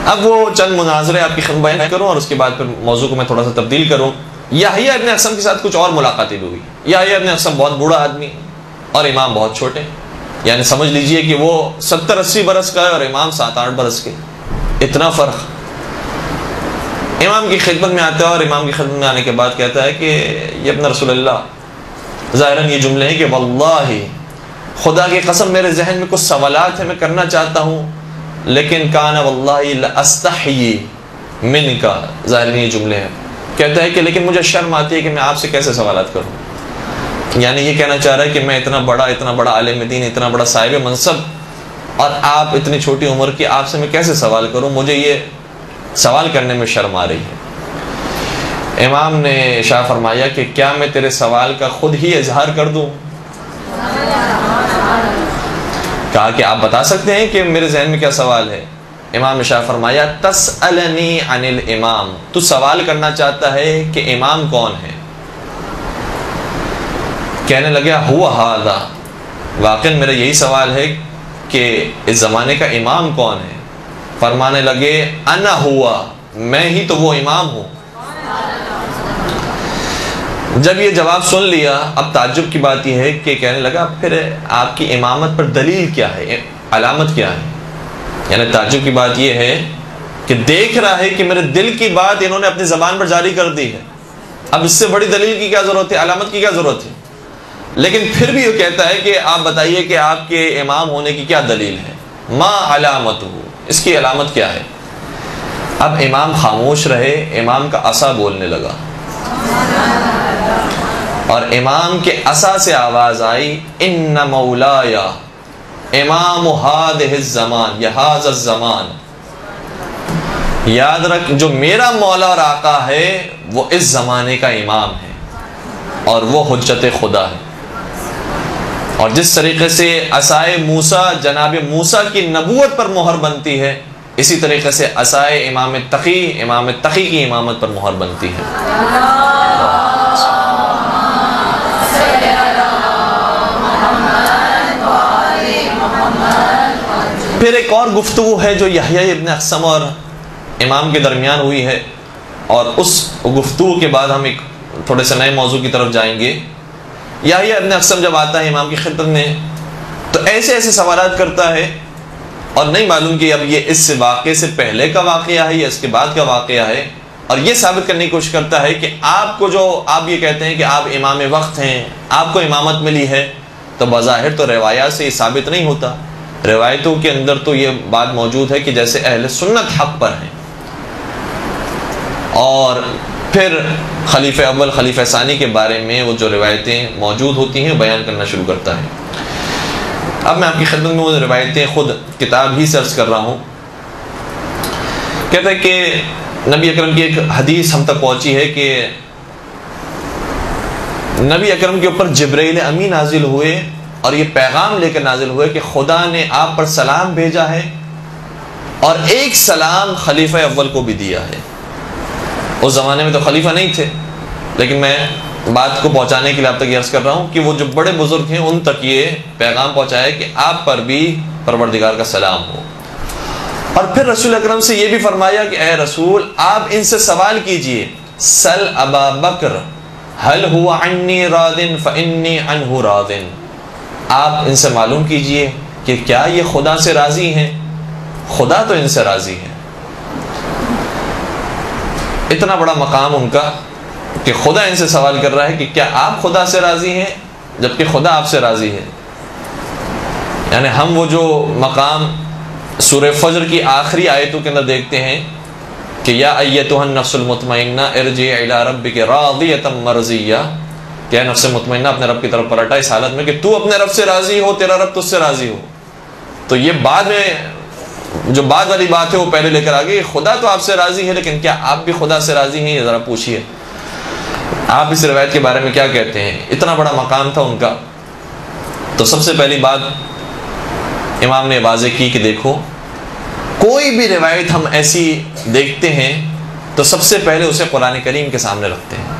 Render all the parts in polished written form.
اب وہ چند مناظرے آپ کی خدمت بیان کروں اور اس کے بعد پھر موضوع کو میں تھوڑا سا تبدیل کروں. یحییٰ ابن اقسم کے ساتھ کچھ اور ملاقاتیں بھی ہوئی. یحییٰ ابن اقسم بہت بوڑھا آدمی اور امام بہت چھوٹے، یعنی سمجھ لیجئے کہ وہ 70-80 برس کا ہے اور امام 7-8 برس کے، اتنا فرق. امام کی خدمت میں آتا ہے اور امام کی خدمت میں آنے کے بعد کہتا ہے کہ یہ ابن رسول اللہ، ظاہراً یہ جملے ہیں کہ واللہ خدا کی قسم میرے ذہن میں کچھ سوالات ہیں میں کرنا چاہتا ہوں، لیکن کان واللہ لاستحیی منک، ظاہراً یہ جملے ہیں. کہتا ہے کہ لیکن مجھے شرم آتی ہے کہ میں آپ سے کیسے سوالات کروں. یعنی یہ کہنا چاہ رہا ہے کہ میں اتنا بڑا عالم دین، اتنا بڑا صاحب منصب، اور آپ اتنی چھوٹی عمر کی، آپ سے میں کیسے سوال کروں، مجھے یہ سوال کرنے میں شرم آ رہی ہے. امام نے ارشاد فرمایا کہ کیا میں تیرے سوال کا خود ہی اظہار کر دوں؟ کہا کہ آپ بتا سکتے ہیں کہ میرے ذہن میں کیا سوال ہے. امام نے ارشاد فرمایا تسألنی عن الامام، تو سوال کرنا چاہتا ہے کہ امام کون ہے. کہنے لگا ہوا ھذا، واقعاً میرا یہی سوال ہے کہ اس زمانے کا امام کون ہے. فرمانے لگے انا ہوا، میں ہی تو وہ امام ہوں. جب یہ جواب سن لیا، اب تعجب کی بات یہ ہے کہ کہنے لگا پھر آپ کی امامت پر دلیل کیا ہے، علامت کیا ہے. یعنی تعجب کی بات یہ ہے کہ دیکھ رہا ہے کہ میرے دل کی بات انہوں نے اپنی زبان پر جاری کر دی ہے، اب اس سے بڑی دلیل کی کیا ضرورت ہے، علامت کی کیا ضرورت ہے. لیکن پھر بھی یہ کہتا ہے کہ آپ بتائیے کہ آپ کے امام ہونے کی کیا دلیل ہے، ما علامت ہو، اس کی علامت کیا ہے. اب امام خاموش رہے. امام کا عصا بولنے لگا اور امام کے عصا سے آواز آئی ان مولایا امام هذه الزمان یا هذا الزمان، یاد رکھ جو میرا مولا اور آقا ہے وہ اس زمانے کا امام ہے اور وہ حجت خدا ہے. اور جس طریقے سے عصائے موسیٰ جناب موسیٰ کی نبوت پر مہر بنتی ہے، اسی طریقے سے عصائے امام تقی کی امامت پر مہر بنتی ہے. پھر ایک اور گفتگو ہے جو یحییٰ ابن اقسم اور امام کے درمیان ہوئی ہے، اور اس گفتگو کے بعد ہم ایک تھوڑے سے نئے موضوع کی طرف جائیں گے. یحییٰ ابن اقسم جب آتا ہے امام کی خدمت میں تو ایسے سوالات کرتا ہے، اور نہیں معلوم کہ اب یہ اس واقعے سے پہلے کا واقعہ ہے یا اس کے بعد کا واقعہ ہے، اور یہ ثابت کرنے کی کوشش کرتا ہے کہ آپ کو جو آپ یہ کہتے ہیں کہ آپ امام وقت ہیں، آپ کو امامت ملی ہے، تو بظاہر تو روایات سے یہ ثابت نہیں ہوتا. روایتوں کے اندر تو یہ بات موجود ہے کہ جیسے اہل سنت حق پر ہیں. اور پھر خلیفہ اول خلیفہ ثانی کے بارے میں وہ جو روایتیں موجود ہوتی ہیں بیان کرنا شروع کرتا ہے. اب میں آپ کی خدمت میں وہ روایتیں خود کتاب ہی سرچ کر رہا ہوں. کہتا ہے کہ نبی اکرم کی ایک حدیث ہم تک پہنچی ہے کہ نبی اکرم کے اوپر جبرائیل امین نازل ہوئے اور یہ پیغام لے کر نازل ہوئے کہ خدا نے آپ پر سلام بھیجا ہے اور ایک سلام خلیفہ اول کو بھی دیا ہے. اس زمانے میں تو خلیفہ نہیں تھے، لیکن میں بات کو پہنچانے کے لیے آپ تک یہ عرض کر رہا ہوں کہ وہ جو بڑے بزرگ ہیں ان تک یہ پیغام پہنچائے کہ آپ پر بھی پروردگار کا سلام ہو. اور پھر رسول اکرم سے یہ بھی فرمایا کہ اے رسول آپ ان سے سوال کیجئے، سل ابا بکر هل هو عنی راض فانی عنہ راض، آپ ان سے معلوم کیجئے کہ کیا یہ خدا سے راضی ہیں، خدا تو ان سے راضی ہے. اتنا بڑا مقام ان کا کہ خدا ان سے سوال کر رہا ہے کہ کیا آپ خدا سے راضی ہیں، جبکہ خدا آپ سے راضی ہے. یعنی ہم وہ جو مقام سورہ فجر کی آخری آیتوں کے اندر دیکھتے ہیں کہ یا ایتها النفس المطمئنہ ارجعی الی ربک راضیۃ مرضیہ، کہ نفس مطمئنہ اپنے رب کی طرف پلٹا اس حالت میں کہ تو اپنے رب سے راضی ہو، تیرا رب تجھ سے راضی ہو. تو یہ بعد میں جو بعد والی بات ہے وہ پہلے لے کر آگے. خدا تو آپ سے راضی ہے، لیکن کیا آپ بھی خدا سے راضی ہیں؟ یہ ذرا پوچھیے. آپ اس روایت کے بارے میں کیا کہتے ہیں؟ اتنا بڑا مقام تھا ان کا. تو سب سے پہلی بات امام نے واضح کی کہ دیکھو کوئی بھی روایت ہم ایسی دیکھتے ہیں تو سب سے پہلے اسے قرآن کریم کے سامنے رکھتے ہیں.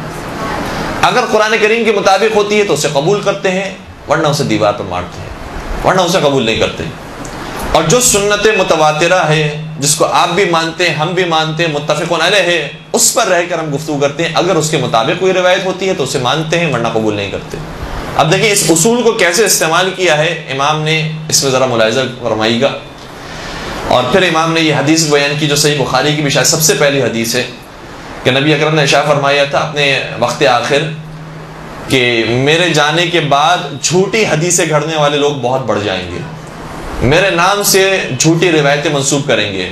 اگر قرآن کریم کے مطابق ہوتی ہے تو اسے قبول کرتے ہیں، ورنہ اسے دیوار پر مارتے ہیں، ورنہ اسے قبول نہیں کرتے. اور جو سنت متواترہ ہے جس کو آپ بھی مانتے ہیں ہم بھی مانتے ہیں، متفقون علیہ ہے، اس پر رہ کر ہم گفتگو کرتے ہیں. اگر اس کے مطابق کوئی روایت ہوتی ہے تو اسے مانتے ہیں، ورنہ قبول نہیں کرتے. اب دیکھیں اس اصول کو کیسے استعمال کیا ہے امام نے، اس میں ذرا ملاحظہ فرمائیے گا. اور پھر امام نے یہ حدیث بیان کی جو صحیح بخاری کی بھی شاید سب سے پہلی حدیث ہے کہ نبی اکرم نے ارشاد فرمایا تھا اپنے وقت آخر کہ میرے جانے کے بعد جھوٹی حدیثیں گھڑنے والے لوگ بہت بڑھ جائیں گے، میرے نام سے جھوٹی روایتیں منسوب کریں گے.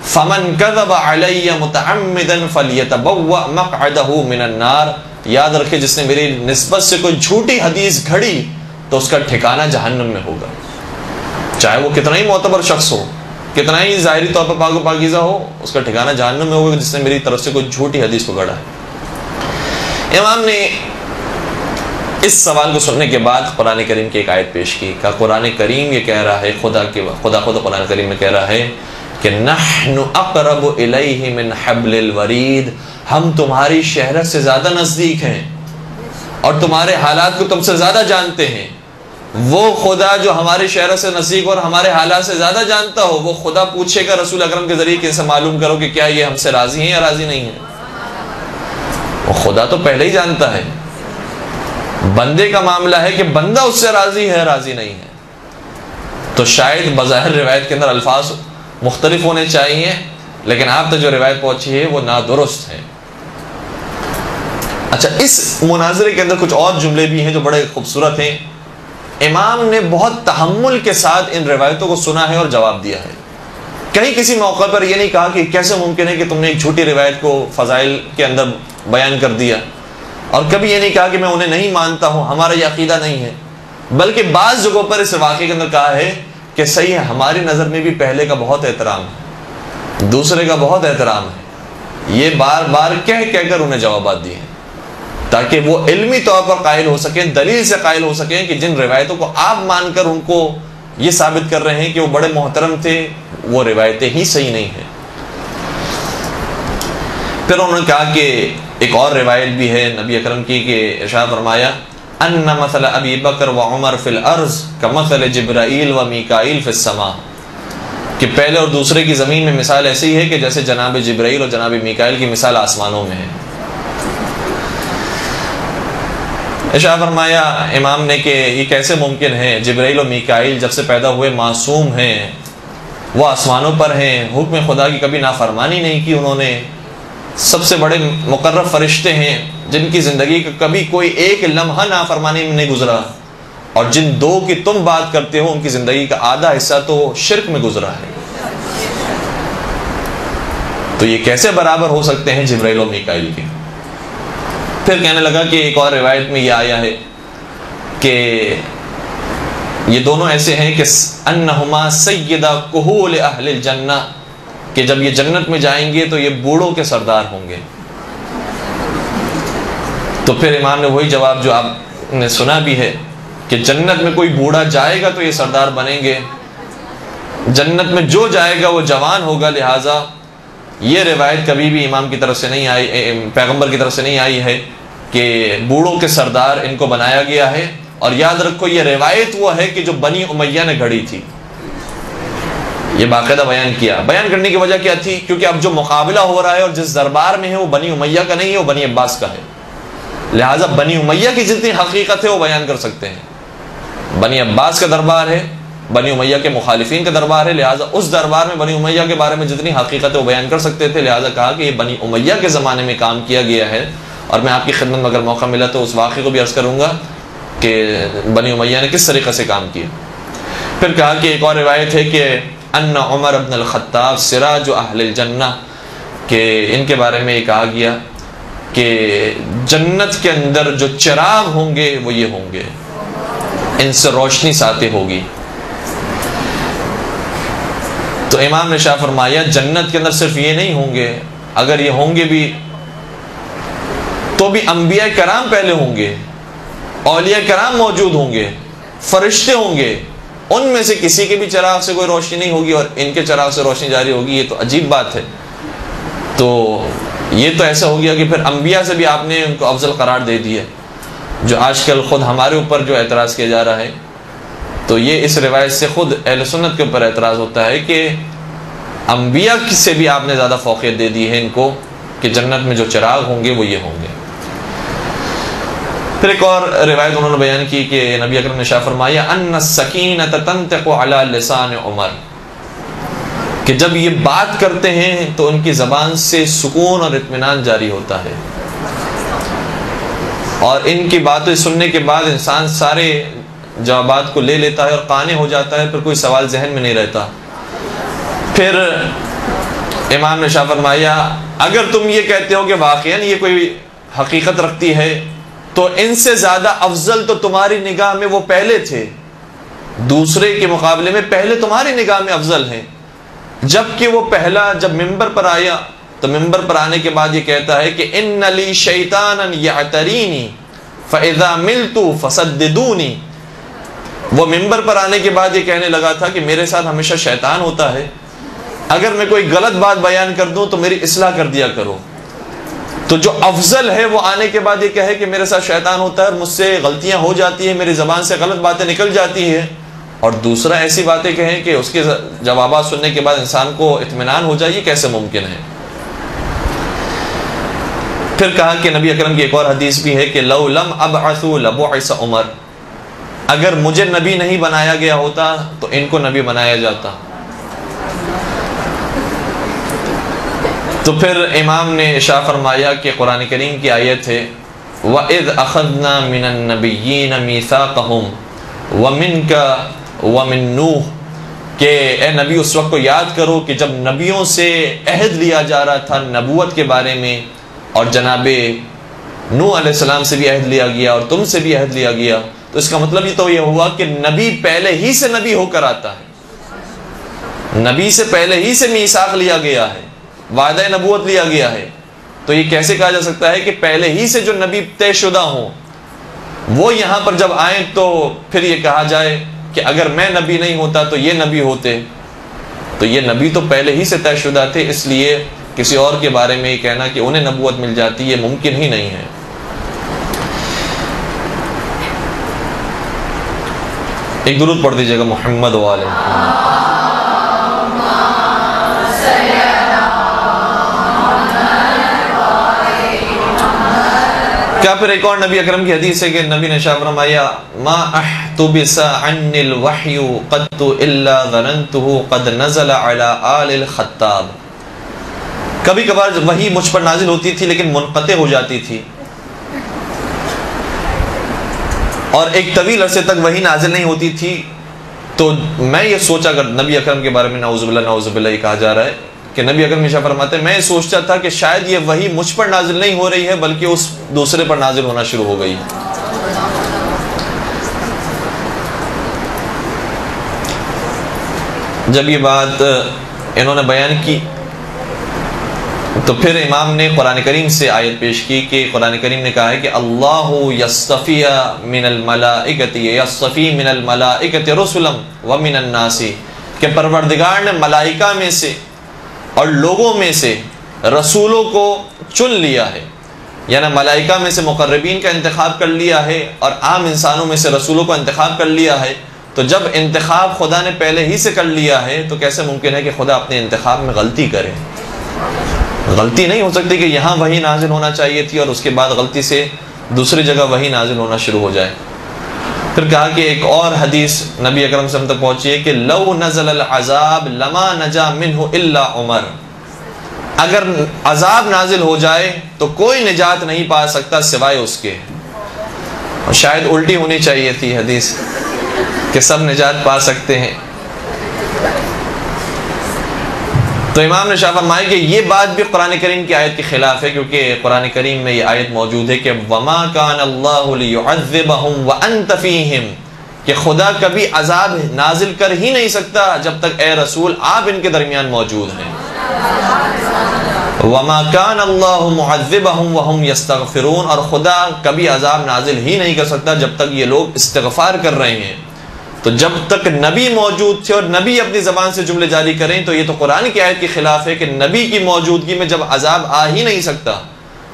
فمن کذب علی متعمدا فلیتبوأ مقعدہ من النار. یاد رکھے جس نے میری نسبت سے کوئی جھوٹی حدیث گھڑی تو اس کا ٹھکانہ جہنم میں ہوگا، چاہے وہ کتنا ہی معتبر شخص ہو، کتنا ہی ظاہری طور پر پاک و پاکیزہ ہو، اس کا ٹھکانہ جہنم میں ہوگا جس نے میری طرف سے کوئی جھوٹی حدیث کو گھڑا ہے. امام نے اس سوال کو سننے کے بعد قرآن کریم کی ایک آیت پیش کی کہ قرآن کریم یہ کہہ رہا ہے، خدا خود قرآن کریم میں کہہ رہا ہے کہ نحن اقرب الیہ من حبل الورید، ہم تمہاری شہرت سے زیادہ نزدیک ہیں اور تمہارے حالات کو تم سے زیادہ جانتے ہیں. وہ خدا جو ہماری شہرت سے نزدیک اور ہمارے حالات سے زیادہ جانتا ہو، وہ خدا پوچھے گا رسول اکرم کے ذریعے کہ ان سے معلوم کرو کہ کیا یہ ہم سے راضی ہیں یا راضی نہیں ہیں. وہ خدا تو پہلے ہی جانتا ہے. بندے کا معاملہ ہے کہ بندہ اس سے راضی ہے راضی نہیں ہے. تو شاید بظاہر روایت کے اندر الفاظ مختلف ہونے چاہیے، لیکن آپ تک جو روایت پہنچی ہے وہ نادرست ہے. اچھا، اس مناظرے کے اندر کچھ اور جملے بھی ہیں جو بڑے خوبصورت ہیں. امام نے بہت تحمل کے ساتھ ان روایتوں کو سنا ہے اور جواب دیا ہے. کہیں کسی موقع پر یہ نہیں کہا کہ کیسے ممکن ہے کہ تم نے ایک جھوٹی روایت کو فضائل کے اندر بیان کر دیا، اور کبھی یہ نہیں کہا کہ میں انہیں نہیں مانتا ہوں، ہمارا یہ عقیدہ نہیں ہے. بلکہ بعض جگہوں پر اس واقعے کے اندر کہا ہے کہ صحیح ہے، ہماری نظر میں بھی پہلے کا بہت احترام ہے، دوسرے کا بہت احترام ہے. یہ بار بار کہہ کر انہیں جوابات دیے ہیں تاکہ وہ علمی طور پر قائل ہو سکیں، دلیل سے قائل ہو سکیں کہ جن روایتوں کو آپ مان کر ان کو یہ ثابت کر رہے ہیں کہ وہ بڑے محترم تھے، وہ روایتیں ہی صحیح نہیں ہیں. پھر انہوں نے کہا کہ ایک اور روایت بھی ہے نبی اکرم کی کہ ارشاد فرمایا ان مثل ابی بکر و عمر فی الارض کمثل جبرائیل و میکائیل فی السماء، کہ پہلے اور دوسرے کی زمین میں مثال ایسی ہے کہ جیسے جناب جبرائیل اور جناب میکائیل کی مثال آسمانوں میں ہے. ارشاد فرمایا امام نے کہ یہ کیسے ممکن ہے، جبرائیل اور میکائیل جب سے پیدا ہوئے معصوم ہیں، وہ آسمانوں پر ہیں، حکم خدا کی کبھی نافرمانی نہیں کی انہوں نے، سب سے بڑے مقرب فرشتے ہیں جن کی زندگی کا کبھی کوئی ایک لمحہ نافرمانی میں نہیں گزرا، اور جن دو کی تم بات کرتے ہو ان کی زندگی کا آدھا حصہ تو شرک میں گزرا ہے. تو یہ کیسے برابر ہو سکتے ہیں جبرائیل و میکائیل کے؟ پھر کہنے لگا کہ ایک اور روایت میں یہ آیا ہے کہ یہ دونوں ایسے ہیں کہ انہما سیدہ کہول اہل الجنہ، کہ جب یہ جنت میں جائیں گے تو یہ بوڑھوں کے سردار ہوں گے. تو پھر امام نے وہی جواب جو آپ نے سنا بھی ہے کہ جنت میں کوئی بوڑھا جائے گا تو یہ سردار بنیں گے، جنت میں جو جائے گا وہ جوان ہوگا. لہٰذا یہ روایت کبھی بھی امام کی طرف سے نہیں آئی، پیغمبر کی طرف سے نہیں آئی ہے کہ بوڑھوں کے سردار ان کو بنایا گیا ہے. اور یاد رکھو یہ روایت وہ ہے کہ جو بنی امیہ نے گھڑی تھی، یہ باقاعدہ بیان کیا. بیان کرنے کی وجہ کیا تھی؟ کیونکہ اب جو مقابلہ ہو رہا ہے اور جس دربار میں ہے وہ بنی امیہ کا نہیں ہے، وہ بنی عباس کا ہے. لہٰذا بنی امیہ کی جتنی حقیقت ہے وہ بیان کر سکتے ہیں. بنی عباس کا دربار ہے، بنی امیہ کے مخالفین کا دربار ہے، لہٰذا اس دربار میں بنی امیہ کے بارے میں جتنی حقیقت ہے وہ بیان کر سکتے تھے. لہٰذا کہا کہ یہ بنی امیہ کے زمانے میں کام کیا گیا ہے. اور میں آپ کی خدمت میں اگر موقع ملا تو اس واقعے کو بھی عرض کروں گا کہ بنی امیہ نے کس طریقے سے کام کیا. پھر کہا کہ ایک اور روایت ہے کہ ان عمر ابن الخطاب سراج اہل الجنہ، کہ ان کے بارے میں یہ کہا گیا کہ جنت کے اندر جو چراغ ہوں گے وہ یہ ہوں گے، ان سے روشنی ساطع ہوگی. تو امام نے شاہ فرمایا جنت کے اندر صرف یہ نہیں ہوں گے، اگر یہ ہوں گے بھی تو بھی انبیاء کرام پہلے ہوں گے، اولیاء کرام موجود ہوں گے، فرشتے ہوں گے، ان میں سے کسی کے بھی چراغ سے کوئی روشنی نہیں ہوگی اور ان کے چراغ سے روشنی جاری ہوگی. یہ تو عجیب بات ہے. تو یہ تو ایسا ہو گیا کہ پھر انبیاء سے بھی آپ نے ان کو افضل قرار دے دیا، جو آج کل خود ہمارے اوپر جو اعتراض کیا جا رہا ہے. تو یہ اس روایت سے خود اہل سنت کے اوپر اعتراض ہوتا ہے کہ انبیاء سے بھی آپ نے زیادہ فوقیت دے دی ہے ان کو کہ جنت میں جو چراغ ہوں گے وہ یہ ہوں گے۔ پھر ایک اور روایت انہوں نے بیان کی کہ نبی اکرم نے شاہ فرمایا ان السکینۃ تنطق علی لسان عمر، کہ جب یہ بات کرتے ہیں تو ان کی زبان سے سکون اور اطمینان جاری ہوتا ہے، اور ان کی باتیں سننے کے بعد انسان سارے جوابات کو لے لیتا ہے اور قانع ہو جاتا ہے، پھر کوئی سوال ذہن میں نہیں رہتا۔ پھر امام نے شاہ فرمایا اگر تم یہ کہتے ہو کہ واقعاً یہ کوئی حقیقت رکھتی ہے تو ان سے زیادہ افضل تو تمہاری نگاہ میں وہ پہلے تھے، دوسرے کے مقابلے میں پہلے تمہاری نگاہ میں افضل ہیں، جبکہ وہ پہلا جب ممبر پر آیا تو ممبر پر آنے کے بعد یہ کہتا ہے کہ ان لی شیطانا یعترینی فاذا ملت فسددونی، وہ ممبر پر آنے کے بعد یہ کہنے لگا تھا کہ میرے ساتھ ہمیشہ شیطان ہوتا ہے، اگر میں کوئی غلط بات بیان کر دوں تو میری اصلاح کر دیا کرو۔ تو جو افضل ہے وہ آنے کے بعد یہ کہے کہ میرے ساتھ شیطان ہوتا ہے اور مجھ سے غلطیاں ہو جاتی ہیں، میری زبان سے غلط باتیں نکل جاتی ہیں، اور دوسرا ایسی باتیں کہیں کہ اس کے جوابات سننے کے بعد انسان کو اطمینان ہو جائے، یہ کیسے ممکن ہے؟ پھر کہا کہ نبی اکرم کی ایک اور حدیث بھی ہے کہ لو لم ابعث لبعث عمر، اگر مجھے نبی نہیں بنایا گیا ہوتا تو ان کو نبی بنایا جاتا۔ تو پھر امام نے ارشاد فرمایا کہ قرآن کریم کی آیت ہے وَإِذْ أَخَذْنَا مِنَ النَّبِيِّينَ مِيثَاقَهُمْ وَمِنْكَ وَمِنْ نُوحٍ، کہ اے نبی اس وقت کو یاد کرو کہ جب نبیوں سے عہد لیا جا رہا تھا نبوت کے بارے میں، اور جناب نوح علیہ السلام سے بھی عہد لیا گیا اور تم سے بھی عہد لیا گیا، تو اس کا مطلب یہ تو یہ ہوا کہ نبی پہلے ہی سے نبی ہو کر آتا ہے، نبی سے پہلے ہی سے میثاق لیا گیا ہے، وعدہ نبوت لیا گیا ہے۔ تو یہ کیسے کہا جا سکتا ہے کہ پہلے ہی سے جو نبی طے شدہ ہوں وہ یہاں پر جب آئیں تو پھر یہ کہا جائے کہ اگر میں نبی نہیں ہوتا تو یہ نبی ہوتے؟ تو یہ نبی تو پہلے ہی سے طے شدہ تھے، اس لیے کسی اور کے بارے میں یہ کہنا کہ انہیں نبوت مل جاتی یہ ممکن ہی نہیں ہے۔ ایک درود پڑھ دیجیے گا محمد وعلیہ کیا پھر ایک اور نبی اکرم کی حدیث ہے کہ نبی نے شاہ فرمایا ما احتبس عنی الوحی قط الا ظننته قد نزل على آل الخطاب، کبھی کبھار وحی مجھ پر نازل ہوتی تھی لیکن منقطع ہو جاتی تھی، اور ایک طویل عرصے تک وحی نازل نہیں ہوتی تھی، تو میں یہ سوچا کر نبی اکرم کے بارے میں نعوذ باللہ یہ کہا جا رہا ہے کہ نبی اکرم ہمیشہ فرماتے ہیں میں سوچتا تھا کہ شاید یہ وحی مجھ پر نازل نہیں ہو رہی ہے بلکہ اس دوسرے پر نازل ہونا شروع ہو گئی۔ جب یہ بات انہوں نے بیان کی تو پھر امام نے قرآن کریم سے آیت پیش کی کہ قرآن کریم نے کہا ہے کہ اللہ یصطفی من الملائکۃ یصطفی من الملائکۃ رسلا ومن الناس، کہ پروردگار نے ملائکہ میں سے اور لوگوں میں سے رسولوں کو چن لیا ہے، یعنی ملائکہ میں سے مقربین کا انتخاب کر لیا ہے اور عام انسانوں میں سے رسولوں کو انتخاب کر لیا ہے۔ تو جب انتخاب خدا نے پہلے ہی سے کر لیا ہے تو کیسے ممکن ہے کہ خدا اپنے انتخاب میں غلطی کرے؟ غلطی نہیں ہو سکتی کہ یہاں وحی نازل ہونا چاہیے تھی اور اس کے بعد غلطی سے دوسری جگہ وحی نازل ہونا شروع ہو جائے۔ پھر کہا کہ ایک اور حدیث نبی اکرم صلی اللہ علیہ وسلم تک پہنچی ہے کہ لو نزل العذاب لما نجا منہ الا عمر، اگر عذاب نازل ہو جائے تو کوئی نجات نہیں پا سکتا سوائے اس کے، اور شاید الٹی ہونی چاہیے تھی حدیث کہ سب نجات پا سکتے ہیں۔ تو امام نے شاہ فرمایا کہ یہ بات بھی قرآن کریم کی آیت کے خلاف ہے، کیونکہ قرآن کریم میں یہ آیت موجود ہے کہ وَمَا كَانَ اللَّهُ لِيُعَذِّبَهُمْ وَأَنْتَ فِيهِمْ، کہ خدا کبھی عذاب نازل کر ہی نہیں سکتا جب تک اے رسول آپ ان کے درمیان موجود ہیں۔ وَمَا كَانَ اللَّهُ مُعَذِّبَهُمْ وَهُمْ يَسْتَغْفِرُونَ، اور خدا کبھی عذاب نازل ہی نہیں کر سکتا جب تک یہ لوگ استغفار کر رہے ہیں۔ تو جب تک نبی موجود تھے اور نبی اپنی زبان سے جملے جاری کریں تو یہ تو قرآن کی آیت کے خلاف ہے کہ نبی کی موجودگی میں جب عذاب آ ہی نہیں سکتا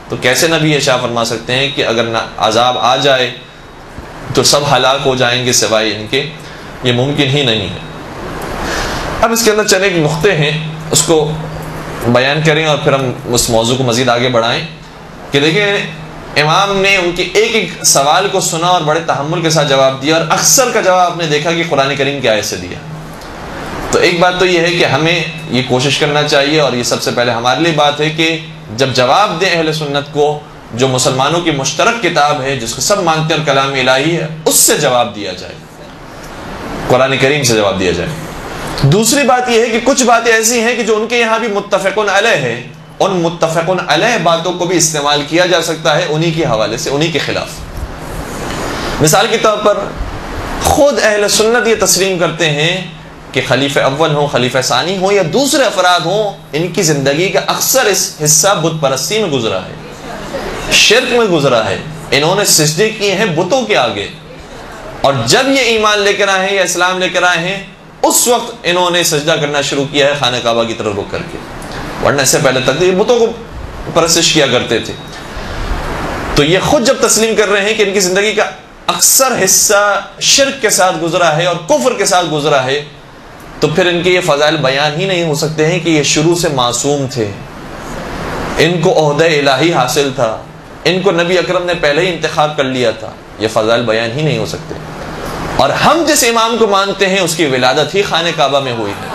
تو کیسے نبی ارشاد فرما سکتے ہیں کہ اگر عذاب آ جائے تو سب ہلاک ہو جائیں گے سوائے ان کے؟ یہ ممکن ہی نہیں ہے۔ اب اس کے اندر چند ایک نقطے ہیں اس کو بیان کریں اور پھر ہم اس موضوع کو مزید آگے بڑھائیں کہ دیکھیں امام نے ان کے ایک ایک سوال کو سنا اور بڑے تحمل کے ساتھ جواب دیا، اور اکثر کا جواب آپ نے دیکھا کہ قرآن کریم کی آیت سے دیا۔ تو ایک بات تو یہ ہے کہ ہمیں یہ کوشش کرنا چاہیے، اور یہ سب سے پہلے ہمارے لیے بات ہے کہ جب جواب دیں اہل سنت کو، جو مسلمانوں کی مشترک کتاب ہے جس کو سب مانتے ہیں اور کلام الہی ہے، اس سے جواب دیا جائے، قرآن کریم سے جواب دیا جائے۔ دوسری بات یہ ہے کہ کچھ باتیں ایسی ہیں کہ جو ان کے یہاں بھی متفقن علیہ ہے، ان متفقن علیہ باتوں کو بھی استعمال کیا جا سکتا ہے انہی کے حوالے سے، انہی کے خلاف۔ مثال کے طور پر خود اہل سنت یہ تسلیم کرتے ہیں کہ خلیفہ اول ہوں، خلیفہ ثانی ہوں یا دوسرے افراد ہوں، ان کی زندگی کا اکثر حصہ بت پرستی میں گزرا ہے، شرک میں گزرا ہے، انہوں نے سجدے کیے ہیں بتوں کے آگے، اور جب یہ ایمان لے کر آئے ہیں یا اسلام لے کر آئے ہیں اس وقت انہوں نے سجدہ کرنا شروع کیا ہے خانہ کعبہ کی طرف رخ کر کے، ورنہ اس سے پہلے تک یہ بتوں کو پرستش کیا کرتے تھے۔ تو یہ خود جب تسلیم کر رہے ہیں کہ ان کی زندگی کا اکثر حصہ شرک کے ساتھ گزرا ہے اور کفر کے ساتھ گزرا ہے، تو پھر ان کے یہ فضائل بیان ہی نہیں ہو سکتے ہیں کہ یہ شروع سے معصوم تھے، ان کو عہدہ الہی حاصل تھا، ان کو نبی اکرم نے پہلے ہی انتخاب کر لیا تھا، یہ فضائل بیان ہی نہیں ہو سکتے۔ اور ہم جس امام کو مانتے ہیں اس کی ولادت ہی خانہ کعبہ میں ہوئی ہے۔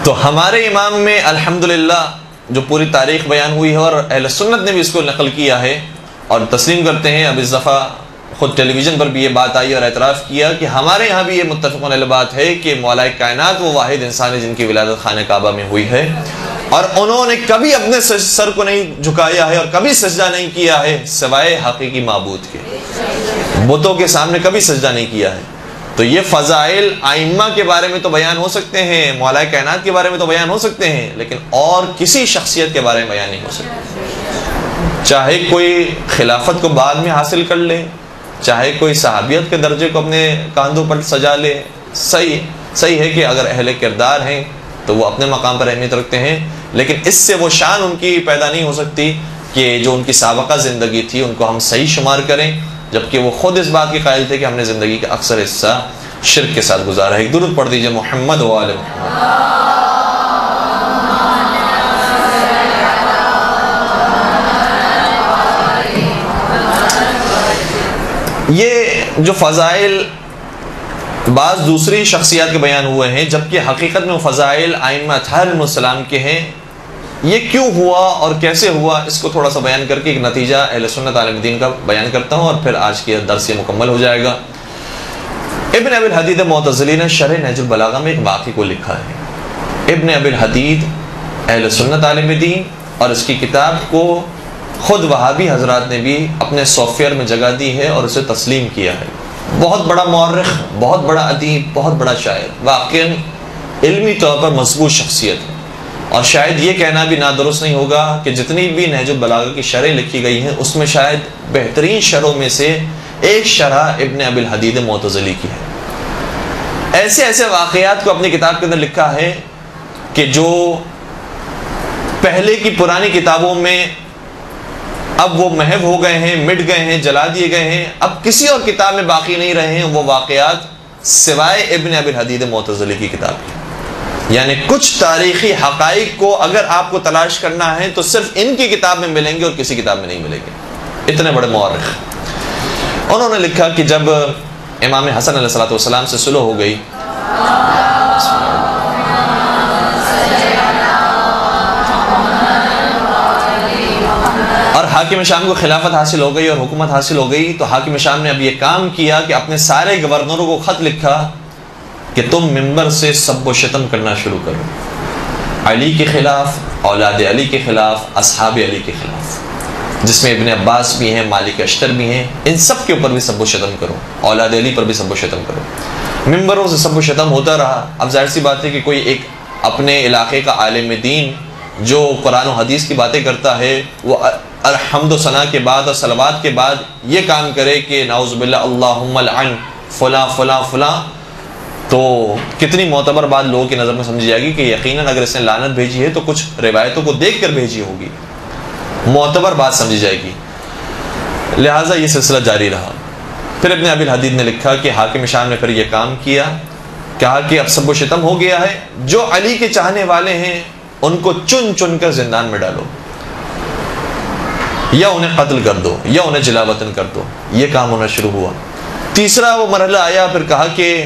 تو ہمارے امام میں الحمدللہ جو پوری تاریخ بیان ہوئی ہے، اور اہل سنت نے بھی اس کو نقل کیا ہے اور تسلیم کرتے ہیں، اب اس دفعہ خود ٹیلی ویژن پر بھی یہ بات آئی اور اعتراف کیا کہ ہمارے یہاں بھی یہ متفقون علیہ بات ہے کہ مولا کائنات وہ واحد انسان ہے جن کی ولادت خانہ کعبہ میں ہوئی ہے، اور انہوں نے کبھی اپنے سر کو نہیں جھکایا ہے اور کبھی سجدہ نہیں کیا ہے سوائے حقیقی معبود کے، بتوں کے سامنے کبھی سجدہ نہیں کیا ہے۔ تو یہ فضائل ائمہ کے بارے میں تو بیان ہو سکتے ہیں، مولا کائنات کے بارے میں تو بیان ہو سکتے ہیں، لیکن اور کسی شخصیت کے بارے میں بیان نہیں ہو سکتے، چاہے کوئی خلافت کو بعد میں حاصل کر لے، چاہے کوئی صحابیت کے درجے کو اپنے کاندھوں پر سجا لے، صحیح ہے کہ اگر اہل کردار ہیں تو وہ اپنے مقام پر اہمیت رکھتے ہیں، لیکن اس سے وہ شان ان کی پیدا نہیں ہو سکتی کہ جو ان کی سابقہ زندگی تھی ان کو ہم صحیح شمار کریں، جبکہ وہ خود اس بات کے قائل تھے کہ ہم نے زندگی کا اکثر حصہ شرک کے ساتھ گزارا ہے۔ ایک درود پڑھ دیجئے محمد و آل محمد۔ یہ جو فضائل بعض دوسری شخصیات کے بیان ہوئے ہیں، جبکہ حقیقت میں وہ فضائل ائمہ اطہار علیہ السلام کے ہیں، یہ کیوں ہوا اور کیسے ہوا اس کو تھوڑا سا بیان کر کے ایک نتیجہ اہل سنت عالم دین کا بیان کرتا ہوں، اور پھر آج کی درس یہ مکمل ہو جائے گا۔ ابن ابی الحدید معتزلی نے شرح نہج البلاغہ میں ایک واقعے کو لکھا ہے۔ ابن ابی الحدید اہل سنت عالم دین، اور اس کی کتاب کو خود وہابی حضرات نے بھی اپنے سافٹ ویئر میں جگہ دی ہے اور اسے تسلیم کیا ہے۔ بہت بڑا مورخ، بہت بڑا ادیب، بہت بڑا شاعر، واقعاً علمی طور پر مضبوط شخصیت ہے، اور شاید یہ کہنا بھی نادرست نہیں ہوگا کہ جتنی بھی نہج البلاغہ کی شرح لکھی گئی ہیں اس میں شاید بہترین شرحوں میں سے ایک شرح ابن ابی الحدید معتزلی کی ہے۔ ایسے ایسے واقعات کو اپنی کتاب کے اندر لکھا ہے کہ جو پہلے کی پرانی کتابوں میں اب وہ محو ہو گئے ہیں، مٹ گئے ہیں، جلا دیے گئے ہیں، اب کسی اور کتاب میں باقی نہیں رہے ہیں وہ واقعات سوائے ابن ابی الحدید معتزلی کی کتاب کی۔ یعنی کچھ تاریخی حقائق کو اگر آپ کو تلاش کرنا ہے تو صرف ان کی کتاب میں ملیں گے اور کسی کتاب میں نہیں ملیں گے۔ اتنے بڑے مورخ۔ انہوں نے لکھا کہ جب امام حسن علیہ السلام سے صلح ہو گئی، اور حاکم شام کو خلافت حاصل ہو گئی اور حکومت حاصل ہو گئی، تو حاکم شام نے اب یہ کام کیا کہ اپنے سارے گورنروں کو خط لکھا کہ تم منبر سے سب و شتم کرنا شروع کرو، علی کے خلاف، اولاد علی کے خلاف، اصحاب علی کے خلاف، جس میں ابن عباس بھی ہیں، مالک اشتر بھی ہیں، ان سب کے اوپر بھی سب و شتم کرو، اولاد علی پر بھی سب و شتم کرو۔ منبروں سے سب و شتم ہوتا رہا۔ اب ظاہر سی بات ہے کہ کوئی ایک اپنے علاقے کا عالم دین جو قرآن و حدیث کی باتیں کرتا ہے، وہ الحمد و ثنا کے بعد اور صلوات کے بعد یہ کام کرے کہ نعوذ باللہ اللہم لعن فلاں فلاں فلاں، تو کتنی معتبر بات لوگوں کی نظر میں سمجھی جائے گی کہ یقیناً اگر اس نے لعنت بھیجی ہے تو کچھ روایتوں کو دیکھ کر بھیجی ہوگی۔ معتبر بات سمجھی جائے گی، لہٰذا یہ سلسلہ جاری رہا۔ پھر ابن ابی الحدید نے لکھا کہ حاکم شام نے پھر یہ کام کیا، کہا کہ اب سب و شتم ہو گیا ہے، جو علی کے چاہنے والے ہیں ان کو چن چن کر زندان میں ڈالو، یا انہیں قتل کر دو یا انہیں جلا وطن کر دو۔ یہ کام ہونا شروع ہوا۔ تیسرا وہ مرحلہ آیا، پھر کہا کہ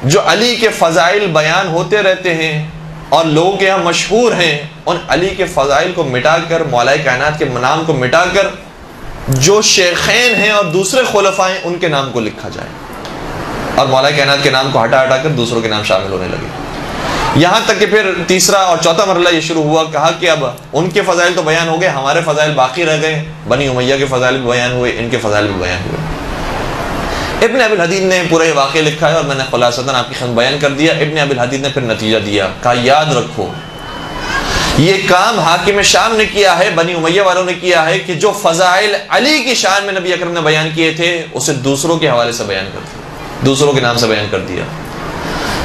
جو علی کے فضائل بیان ہوتے رہتے ہیں اور لوگوں کے یہاں مشہور ہیں، ان علی کے فضائل کو مٹا کر، مولا کائنات کے نام کو مٹا کر، جو شیخین ہیں اور دوسرے خلفاء ہیں ان کے نام کو لکھا جائے، اور مولا کائنات کے نام کو ہٹا کے دوسروں کے نام شامل ہونے لگے۔ یہاں تک کہ پھر تیسرا اور چوتھا مرحلہ یہ شروع ہوا، کہا کہ اب ان کے فضائل تو بیان ہو گئے، ہمارے فضائل باقی رہ گئے، بنی امیہ کے فضائل بھی بیان ہوئے، ان کے فضائل بھی بیان ہوئے۔ ابن ابی الحدید نے پورا یہ واقعہ لکھا ہے اور میں نے خلاصتاً آپ کی خدمت بیان کر دیا۔ ابن ابی الحدید نے پھر نتیجہ دیا، کہا یاد رکھو یہ کام حاکم شام نے کیا ہے، بنی امیہ والوں نے کیا ہے، کہ جو فضائل علی کی شان میں نبی اکرم نے بیان کیے تھے اسے دوسروں کے حوالے سے بیان کر دیا، دوسروں کے نام سے بیان کر دیا۔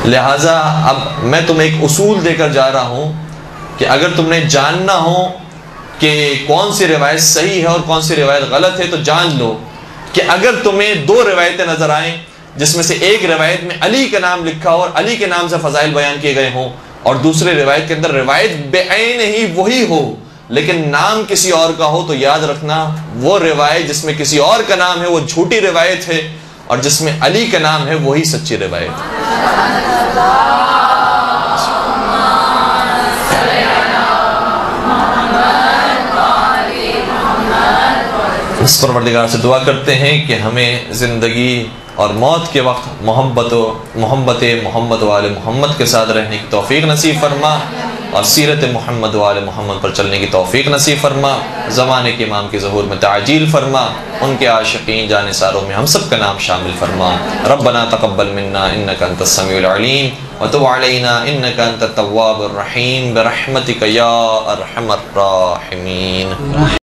لہٰذا اب میں تمہیں ایک اصول دے کر جا رہا ہوں کہ اگر تم نے جاننا ہو کہ کون سی روایت صحیح ہے اور کون سی روایت غلط ہے، تو جان لو کہ اگر تمہیں دو روایتیں نظر آئیں جس میں سے ایک روایت میں علی کا نام لکھا ہو اور علی کے نام سے فضائل بیان کیے گئے ہوں، اور دوسرے روایت کے اندر روایت بعین ہی وہی ہو لیکن نام کسی اور کا ہو، تو یاد رکھنا وہ روایت جس میں کسی اور کا نام ہے وہ جھوٹی روایت ہے، اور جس میں علی کا نام ہے وہی سچی روایت ہے۔ اس پروردگار سے دعا کرتے ہیں کہ ہمیں زندگی اور موت کے وقت محمد محمد و آل محمد کے ساتھ رہنے کی توفیق نصیب فرما، اور سیرت محمد و آل محمد پر چلنے کی توفیق نصیب فرما، زمانے کے امام کے ظہور میں تعجیل فرما، ان کے عاشقین جانثاروں میں ہم سب کا نام شامل فرما۔ ربنا تقبل منا انک انت السمیع العلیم وتب علینا انک انت التواب الرحیم برحمتک یا ارحم الراحمین۔